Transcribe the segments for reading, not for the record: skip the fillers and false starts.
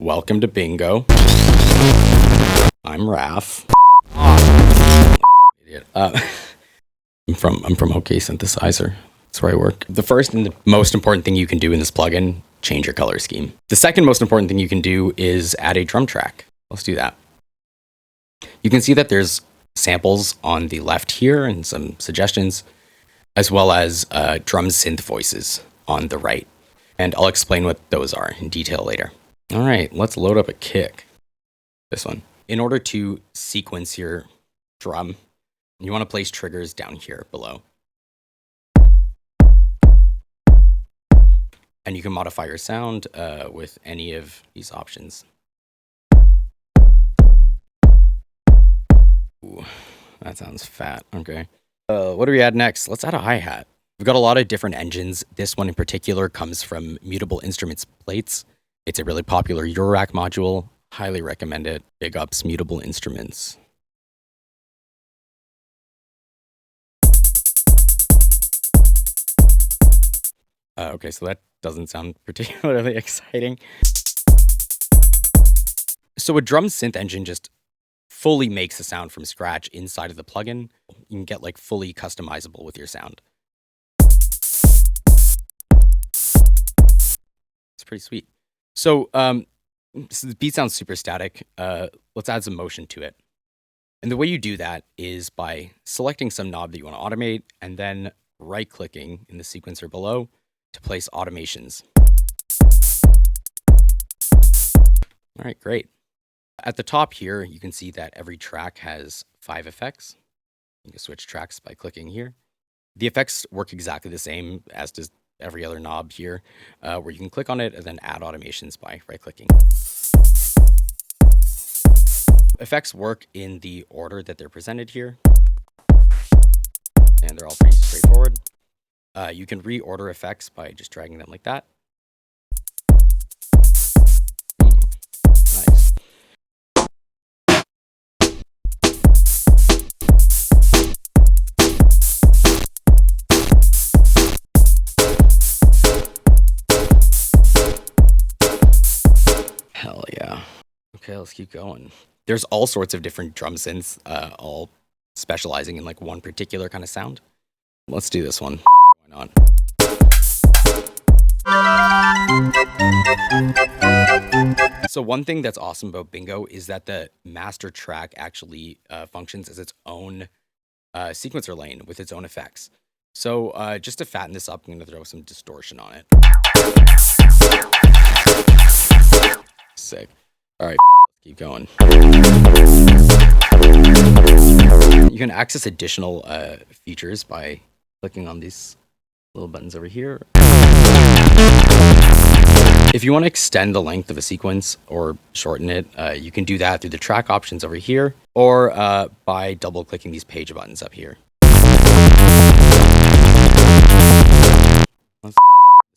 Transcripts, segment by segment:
Welcome to Bingo. I'm Raph. Idiot. I'm from OK Synthesizer. That's where I work. The first and the most important thing you can do in this plugin, change your color scheme. The second most important thing you can do is add a drum track. Let's do that. You can see that there's samples on the left here and some suggestions, as well as drum synth voices on the right. And I'll explain what those are in detail later. All right, let's load up a kick. This one. In order to sequence your drum, you want to place triggers down here below. And you can modify your sound with any of these options. Ooh, that sounds fat. Okay. What do we add next? Let's add a hi-hat. We've got a lot of different engines. This one in particular comes from Mutable Instruments plates. It's a really popular Eurorack module. Highly recommend it. Big ups, Mutable Instruments. Okay, so that doesn't sound particularly exciting. So a drum synth engine just fully makes a sound from scratch inside of the plugin. You can get like fully customizable with your sound. It's pretty sweet. So the beat sounds super static. Let's add some motion to it. And the way you do that is by selecting some knob that you want to automate and then right-clicking in the sequencer below to place automations. All right, great. At the top here, you can see that every track has 5 effects. You can switch tracks by clicking here. The effects work exactly the same as does every other knob here, where you can click on it and then add automations by right-clicking. Effects work in the order that they're presented here, and they're all pretty straightforward. You can reorder effects by just dragging them like that. Nice. Hell yeah. Okay, let's keep going. There's all sorts of different drum synths, all specializing in like one particular kind of sound. Let's do this one. Why not? So one thing that's awesome about Bingo is that the master track actually functions as its own sequencer lane with its own effects. So just to fatten this up, I'm going to throw some distortion on it. Sick. All right, keep going. You can access additional features by clicking on these little buttons over here. If you want to extend the length of a sequence or shorten it, you can do that through the track options over here or by double clicking these page buttons up here.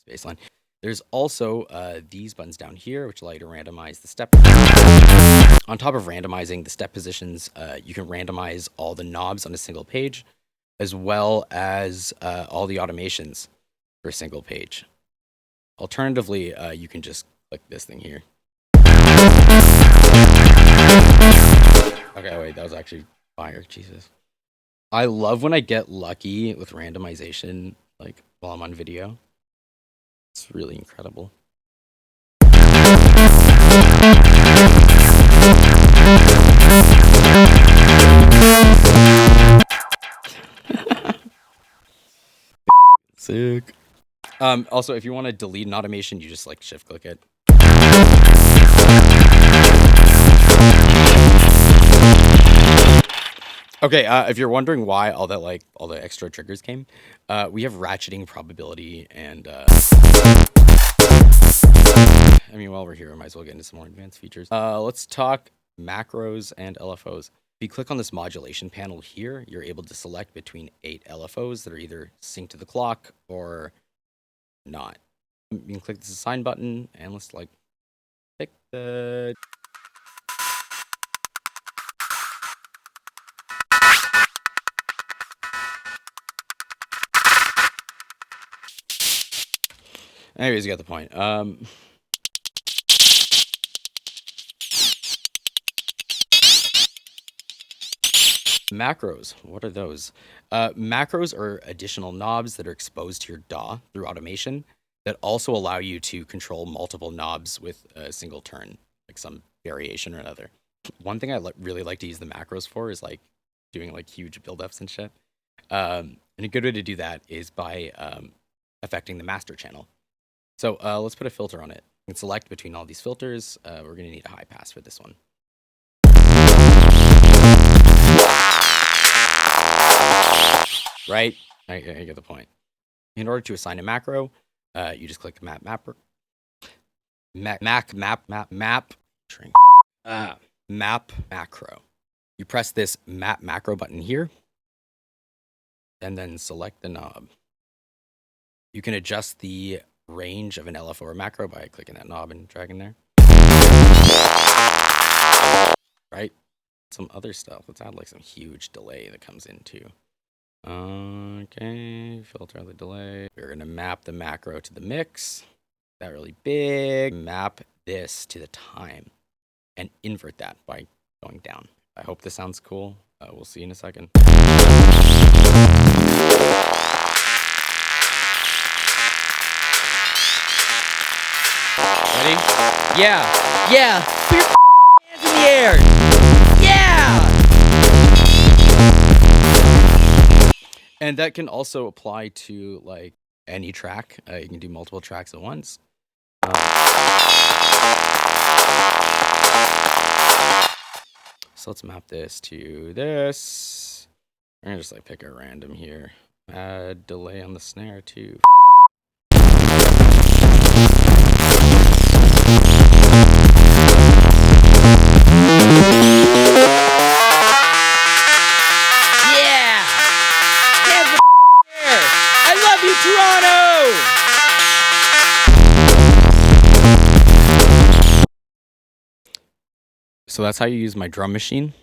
Baseline. There's also these buttons down here, which allow you to randomize the step. On top of randomizing the step positions, you can randomize all the knobs on a single page, as well as all the automations for a single page. Alternatively, you can just click this thing here. Okay, wait, that was actually fire. Jesus. I love when I get lucky with randomization, like while I'm on video. It's really incredible. Sick. Also, if you want to delete an automation, you just like shift click it. Okay, if you're wondering why all the extra triggers came, we have ratcheting probability and I mean, while we're here, I might as well get into some more advanced features. Let's talk macros and LFOs. If you click on this modulation panel here, you're able to select between 8 LFOs that are either synced to the clock or not. You can click this assign button and let's like pick the anyways, you got the point. Macros, what are those? Macros are additional knobs that are exposed to your DAW through automation that also allow you to control multiple knobs with a single turn, like some variation or another. One thing I really like to use the macros for is like doing like huge build-ups and shit. And a good way to do that is by affecting the master channel. So let's put a filter on it. You can select between all these filters. We're going to need a high pass for this one. Right? I get the point. In order to assign a macro, you just click the map macro. You press this map macro button here, and then select the knob. You can adjust the range of an LFO or macro by clicking that knob and dragging there. Right? Some other stuff. Let's add like some huge delay that comes into. Okay, filter the delay. We're gonna map the macro to the mix. That really big. Map this to the time and invert that by going down. I hope this sounds cool. We'll see in a second. Ready? Yeah, yeah. Put your hands in the air. Yeah. And that can also apply to like any track. You can do multiple tracks at once. So let's map this to this. I'm gonna just like pick a random here. Add delay on the snare too. So that's how you use my drum machine.